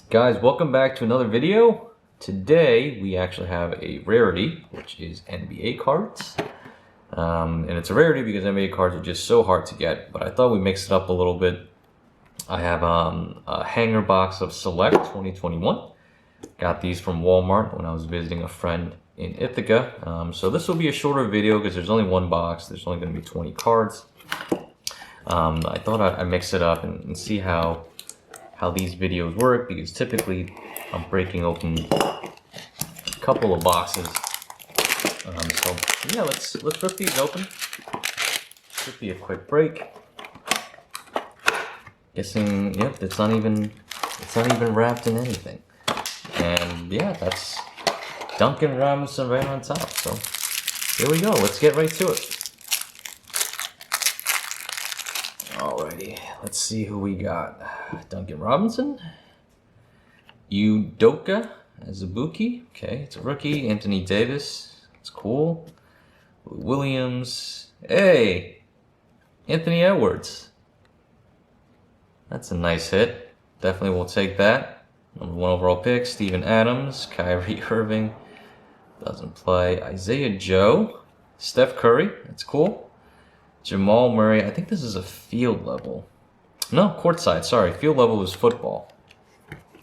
Guys, welcome back to another video. Today we actually have a rarity, which is NBA cards. And it's a rarity because NBA cards are just so hard to get, but I thought we'd mix it up a little bit. I have a hanger box of Select 2021. Got these from Walmart when I was visiting a friend in Ithaca. So this will be a shorter video because there's only one box. There's only going to be 20 cards. I thought I'd mix it up and see how these videos work, because typically I'm breaking open a couple of boxes. So yeah, let's rip these open. Should be a quick break. Guessing, yep, it's not even wrapped in anything. And yeah, that's Duncan Robinson right on top. So here we go. Let's get right to it. Alrighty, let's see who we got. Duncan Robinson, Udoka Azubuike. Okay, it's a rookie. Anthony Davis. It's cool. Williams. Hey, Anthony Edwards. That's a nice hit. Definitely will take that. Number 1 overall pick. Steven Adams. Kyrie Irving. Doesn't play. Isaiah Joe. Steph Curry. That's cool. Jamal Murray. I think this is a field level. No, courtside. Sorry, field level is football.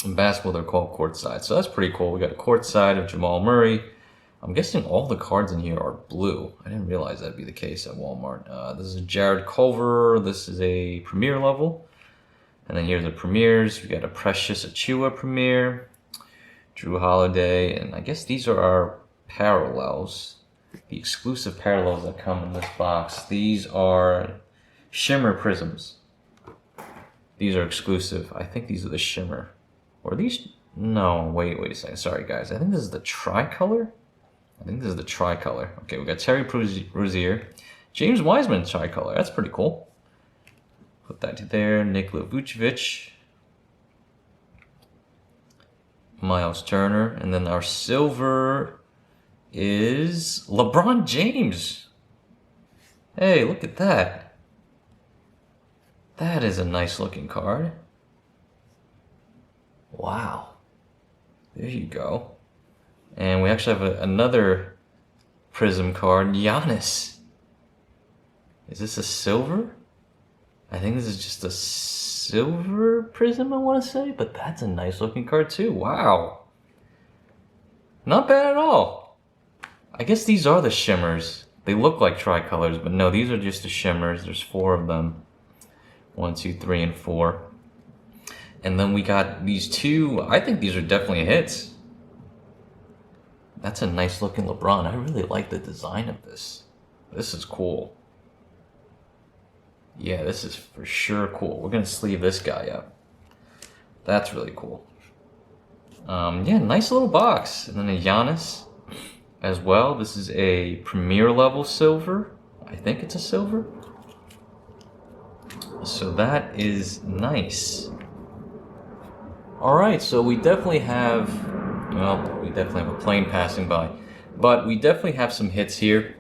In basketball, they're called courtside. So that's pretty cool. We got a courtside of Jamal Murray. I'm guessing all the cards in here are blue. I didn't realize that'd be the case at Walmart. This is Jared Culver. This is a Premier level. And then here's the Premiers. We got a Precious Achiuwa Premier, Drew Holiday, and I guess these are our parallels. The exclusive parallels that come in this box. These are Shimmer Prisms. These are exclusive. I think these are the Shimmer. Or these? No, wait a second. Sorry, guys. I think this is the Tricolor. Okay, we got Terry Rozier. James Wiseman Tricolor. That's pretty cool. Put that there. Nikola Vucevic. Miles Turner. And then our silver is LeBron James. Hey, look at that. That is a nice looking card. Wow. There you go. And we actually have another Prism card, Giannis. Is this a silver? I think this is just a silver Prism, I want to say, but that's a nice looking card too. Wow. Not bad at all. I guess these are the Shimmers. They look like tricolors, but no, these are just the Shimmers. There's 4 of them. 1, 2, 3, and 4. And then we got these 2. I think these are definitely hits. That's a nice looking LeBron. I really like the design of this. This is cool. Yeah, this is for sure cool. We're going to sleeve this guy up. That's really cool. Yeah, nice little box. And then a Giannis as well. This is a Premier level silver. I think it's a silver. So that is nice. Alright, so we definitely have, well, we definitely have a plane passing by, but we definitely have some hits here.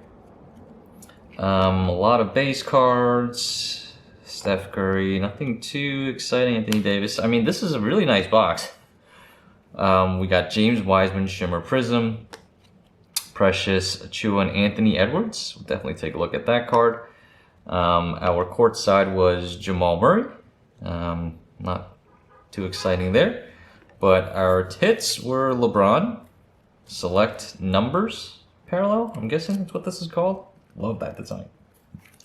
A lot of base cards. Steph Curry, nothing too exciting. Anthony Davis. I mean, this is a really nice box. We got James Wiseman, Shimmer Prism, Precious Achiuwa, and Anthony Edwards. We'll definitely take a look at that card. Our court side was Jamal Murray. Not too exciting there. But our hits were LeBron. Select numbers parallel. I'm guessing that's what this is called. Love that design.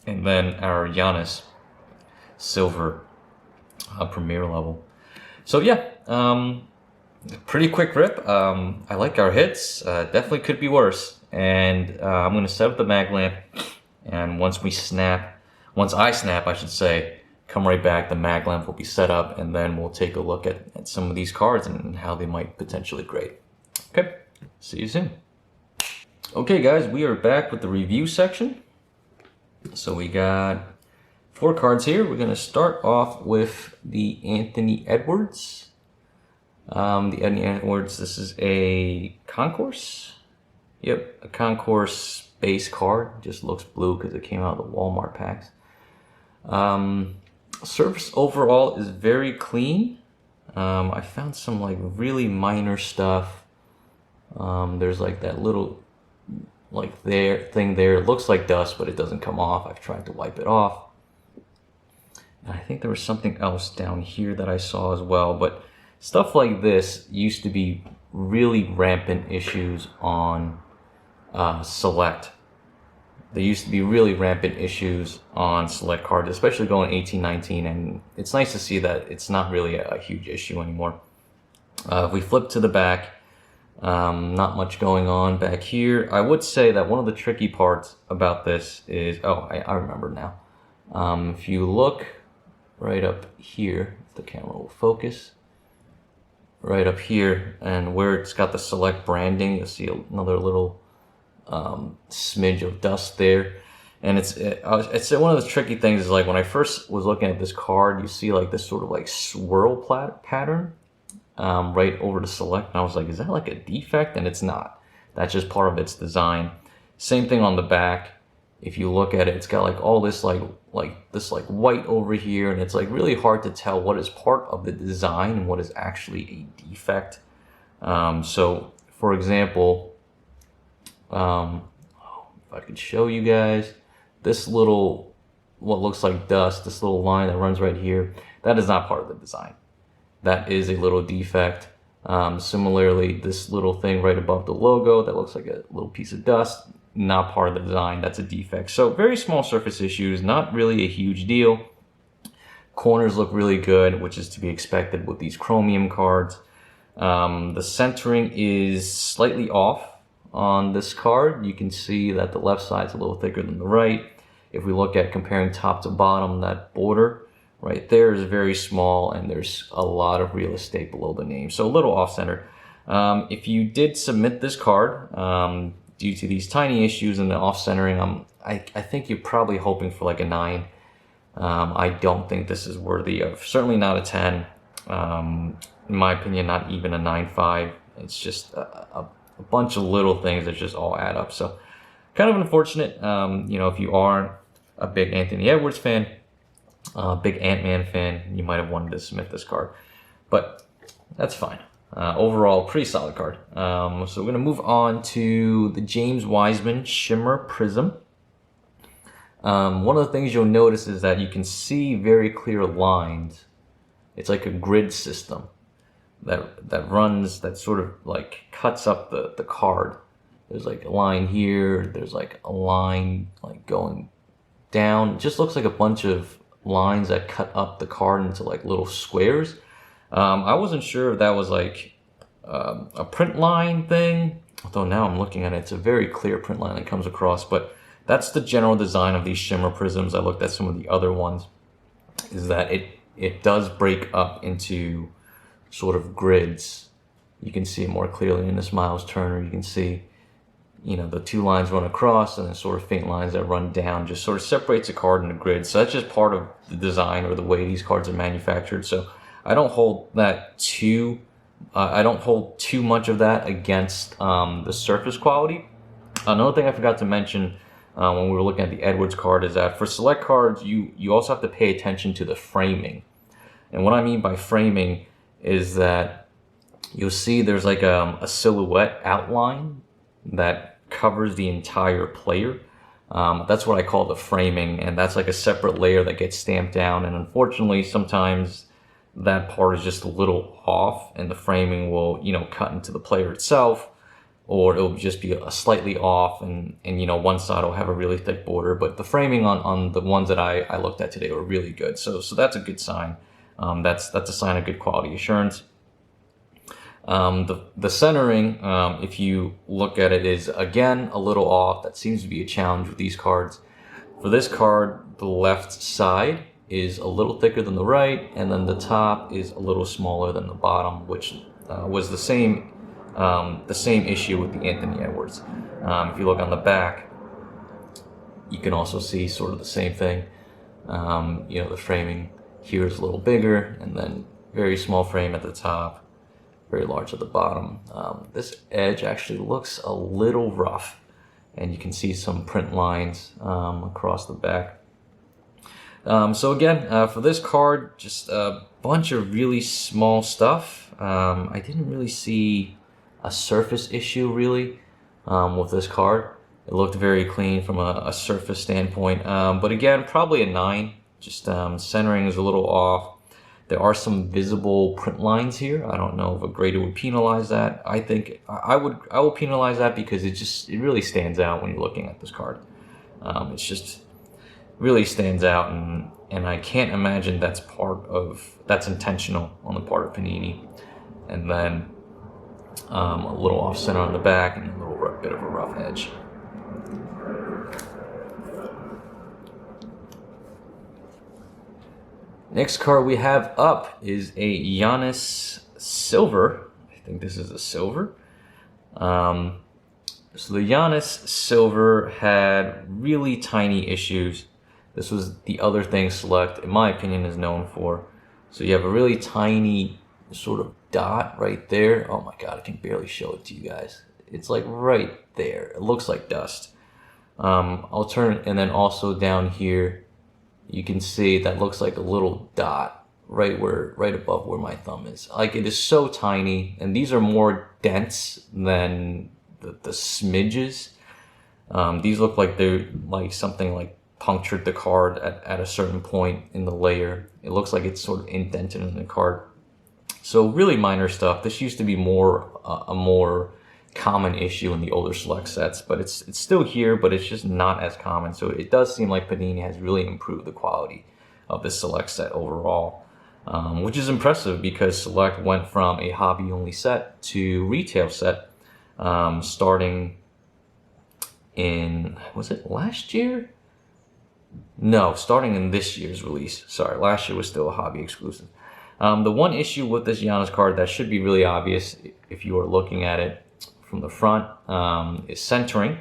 And then our Giannis silver Premier level. So yeah, pretty quick rip. I like our hits. Definitely could be worse. And I'm going to set up the mag lamp. And once I snap, I should say, come right back. The mag lamp will be set up. And then we'll take a look at some of these cards and how they might potentially grade. Okay, see you soon. Okay, guys, we are back with the review section. So we got 4 cards here. We're going to start off with the Anthony Edwards. This is a Concourse. Yep, a Concourse base card. Just looks blue because it came out of the Walmart packs. Surface overall is very clean. I found some like really minor stuff. There's like that little like there thing there. It looks like dust, but it doesn't come off. I've tried to wipe it off. And I think there was something else down here that I saw as well, but stuff like this used to be really rampant issues on Select. There used to be really rampant issues on Select cards, especially going 18, 19, and it's nice to see that it's not really a huge issue anymore. If we flip to the back, not much going on back here. I would say that one of the tricky parts about this is, I remember now. If you look right up here, if the camera will focus, right up here, and where it's got the Select branding, you'll see another little smidge of dust there. And it's one of the tricky things is like when I first was looking at this card, you see like this sort of like swirl pattern right over the Select, and I was like, is that like a defect? And it's not. That's just part of its design. Same thing on the back. If you look at it, it's got like all this like white over here, and it's like really hard to tell what is part of the design and what is actually a defect. So for example, if I could show you guys this little, what looks like dust, this little line that runs right here, that is not part of the design. That is a little defect. Similarly, this little thing right above the logo that looks like a little piece of dust, not part of the design, that's a defect. So very small surface issues, not really a huge deal. Corners look really good, which is to be expected with these chromium cards. The centering is slightly off on this card. You can see that the left side's a little thicker than the right. If we look at comparing top to bottom, that border right there is very small, and there's a lot of real estate below the name, so a little off-center. If you did submit this card, due to these tiny issues in the off-centering, I think you're probably hoping for like a 9. I don't think this is worthy of, certainly not a 10. In my opinion, not even a 9.5. It's just a bunch of little things that just all add up. So kind of unfortunate. If you are a big Anthony Edwards fan, big Ant-Man fan, you might have wanted to submit this card, but that's fine. Overall, pretty solid card. So we're going to move on to the James Wiseman Shimmer Prism. One of the things you'll notice is that you can see very clear lines. It's like a grid system that runs, that sort of like cuts up the card. There's like a line here, there's like a line like going down. It just looks like a bunch of lines that cut up the card into like little squares. I wasn't sure if that was like a print line thing, although now I'm looking at it, it's a very clear print line that comes across, but that's the general design of these shimmer prisms. I looked at some of the other ones, is that it does break up into sort of grids. You can see it more clearly in this Miles Turner. You can see, the two lines run across and then sort of faint lines that run down, just sort of separates the card into grids. So that's just part of the design or the way these cards are manufactured. So I don't hold too much of that against the surface quality. Another thing I forgot to mention when we were looking at the Edwards card is that for Select cards, you also have to pay attention to the framing. And what I mean by framing is that you'll see there's like a silhouette outline that covers the entire player. That's what I call the framing, and that's like a separate layer that gets stamped down, and unfortunately sometimes that part is just a little off and the framing will cut into the player itself, or it'll just be a slightly off, and one side will have a really thick border. But the framing on the ones that I looked at today were really good, so that's a good sign. That's a sign of good quality assurance. The centering, if you look at it, is again a little off. That seems to be a challenge with these cards. For this card, the left side is a little thicker than the right, and then the top is a little smaller than the bottom, which was the same issue with the Anthony Edwards. If you look on the back, you can also see sort of the same thing. The framing here is a little bigger, and then very small frame at the top, very large at the bottom. This edge actually looks a little rough, and you can see some print lines across the back. So again, for this card, just a bunch of really small stuff. I didn't really see a surface issue really with this card. It looked very clean from a surface standpoint. But again, probably a 9. Just centering is a little off. There are some visible print lines here. I don't know if a grader would penalize that. I think I will penalize that because it really stands out when you're looking at this card. It's just really stands out, and I can't imagine that's intentional on the part of Panini. And then a little off center on the back and a little bit of a rough edge. Next card we have up is a Giannis Silver. I think this is a silver. So the Giannis Silver had really tiny issues. This was the other thing Select, in my opinion, is known for. So you have a really tiny sort of dot right there. Oh my god, I can barely show it to you guys. It's like right there. It looks like dust. I'll turn, and then also down here, you can see that looks like a little dot right above where my thumb is. Like, it is so tiny, and these are more dense than the smidges. These look like they're like something like punctured the card at a certain point in the layer. It looks like it's sort of indented in the card. So really minor stuff. This used to be a more common issue in the older Select sets, but it's still here, but it's just not as common. So it does seem like Panini has really improved the quality of this Select set overall, which is impressive because Select went from a hobby-only set to retail set, starting in, was it last year? No, starting in this year's release. Sorry, last year was still a hobby exclusive. The one issue with this Giannis card that should be really obvious if you are looking at it from the front is centering.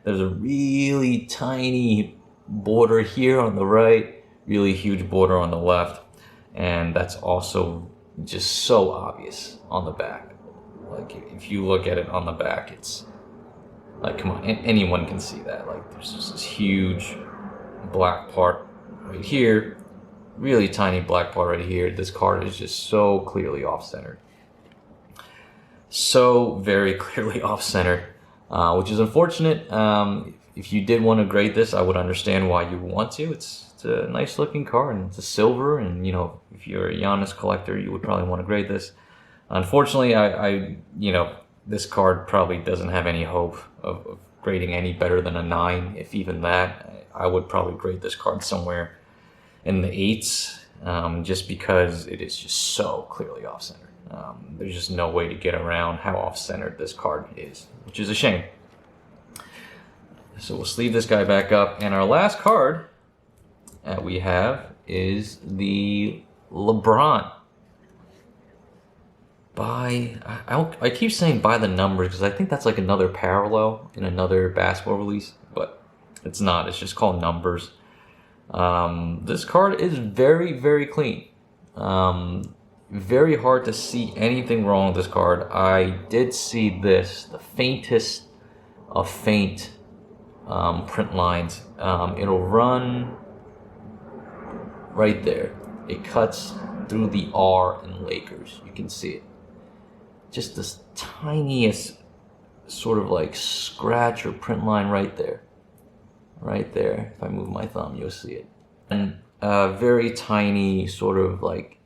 There's a really tiny border here on the right, really huge border on the left, and that's also just so obvious on the back. Like, if you look at it on the back, it's like, come on, anyone can see that. Like, there's just this huge black part right here, really tiny black part right here. This card is just so clearly off-centered. So very clearly off-centered, which is unfortunate. If you did want to grade this, I would understand why you would want to. It's a nice looking card, and it's a silver, and you know, if you're a Giannis collector, you would probably want to grade this. Unfortunately, I this card probably doesn't have any hope of grading any better than a 9, if even that. I would probably grade this card somewhere in the 8s, just because it is just so clearly off-centered. There's just no way to get around how off-centered this card is, which is a shame. So we'll sleeve this guy back up, and our last card that we have is the LeBron. I keep saying by the numbers because I think that's like another parallel in another basketball release, but it's not. It's just called numbers. This card is very, very clean. Very hard to see anything wrong with this card. I did see this, the faintest of faint print lines. It'll run right there. It cuts through the R in Lakers. You can see it. Just this tiniest sort of like scratch or print line right there. Right there. If I move my thumb, you'll see it. And very tiny sort of like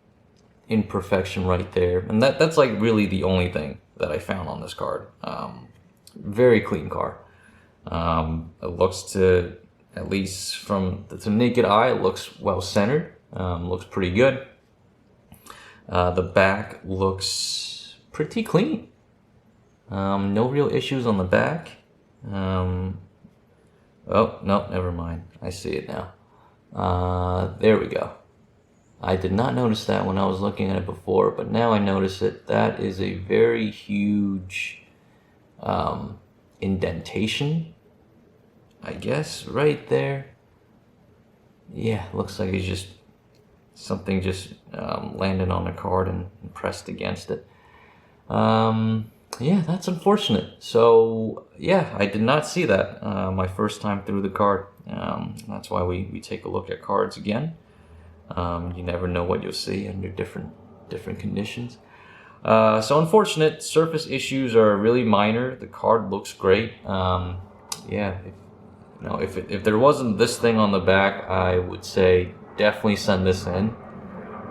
imperfection right there. And that's like really the only thing that I found on this card. Very clean card. It looks to, at least from the naked eye, it looks well centered. Looks pretty good. The back looks pretty clean. No real issues on the back. Oh, no, never mind. I see it now. There we go. I did not notice that when I was looking at it before, but now I notice it. That is a very huge indentation, I guess, right there. Yeah, looks like it's just something just landed on the card and pressed against it. yeah, that's unfortunate. So yeah, I did not see that my first time through the card. That's why we take a look at cards again. You never know what you'll see under different conditions. So unfortunate, surface issues are really minor. The card looks great. Yeah, if there wasn't this thing on the back, I would say definitely send this in.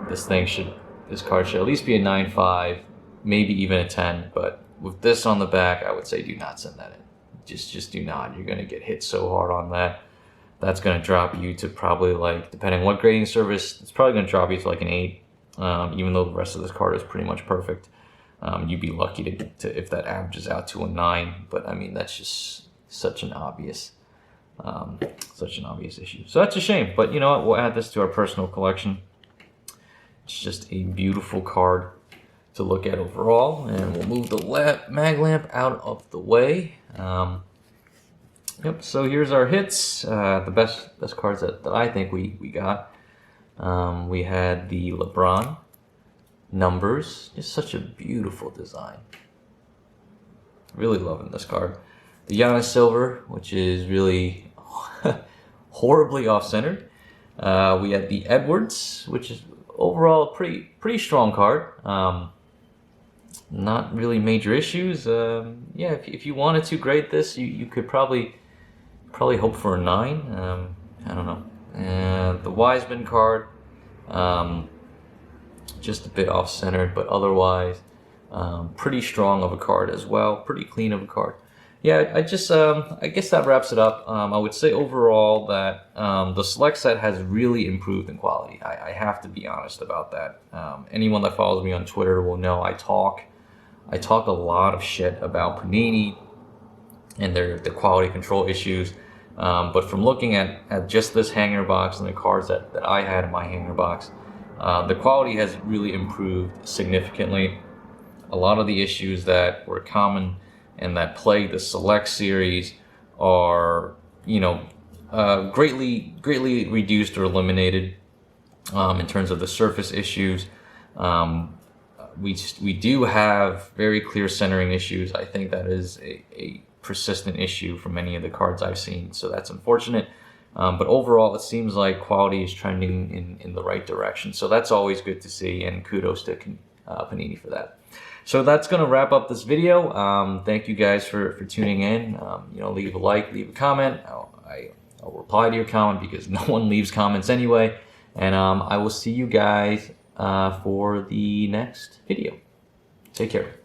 This card should at least be a 9.5, maybe even a 10. But with this on the back, I would say do not send that in. Just do not. You're gonna get hit so hard on that. That's gonna drop you to probably, like, depending on what grading service, it's probably gonna drop you to like an 8. Even though the rest of this card is pretty much perfect. You'd be lucky to if that averages out to a 9. But I mean, that's just such an obvious issue. So that's a shame. But you know what? We'll add this to our personal collection. It's just a beautiful card to look at overall, and we'll move the mag lamp out of the way. Yep. So here's our hits. The best cards that I think we got. We had the LeBron numbers. Just such a beautiful design. Really loving this card. The Giannis Silver, which is really horribly off-centered. We had the Edwards, which is overall a pretty strong card. Not really major issues. Yeah, if you wanted to grade this, you could probably hope for a 9. I don't know. And the Wiseman card, just a bit off-centered, but otherwise pretty strong of a card as well. Pretty clean of a card. Yeah, I guess that wraps it up. I would say overall that the select set has really improved in quality. I have to be honest about that. Anyone that follows me on Twitter will know I talk a lot of shit about Panini and their quality control issues. But from looking at just this hanger box and the cards that I had in my hanger box, the quality has really improved significantly. A lot of the issues that were common and that plagued the Select series are, greatly reduced or eliminated. In terms of the surface issues, we do have very clear centering issues. I think that is a persistent issue for many of the cards I've seen, so that's unfortunate. But overall, it seems like quality is trending in the right direction, so that's always good to see, and kudos to Panini for that. So that's going to wrap up this video. Thank you guys for tuning in. Leave a like, leave a comment. I'll reply to your comment because no one leaves comments anyway. And I will see you guys for the next video. Take care.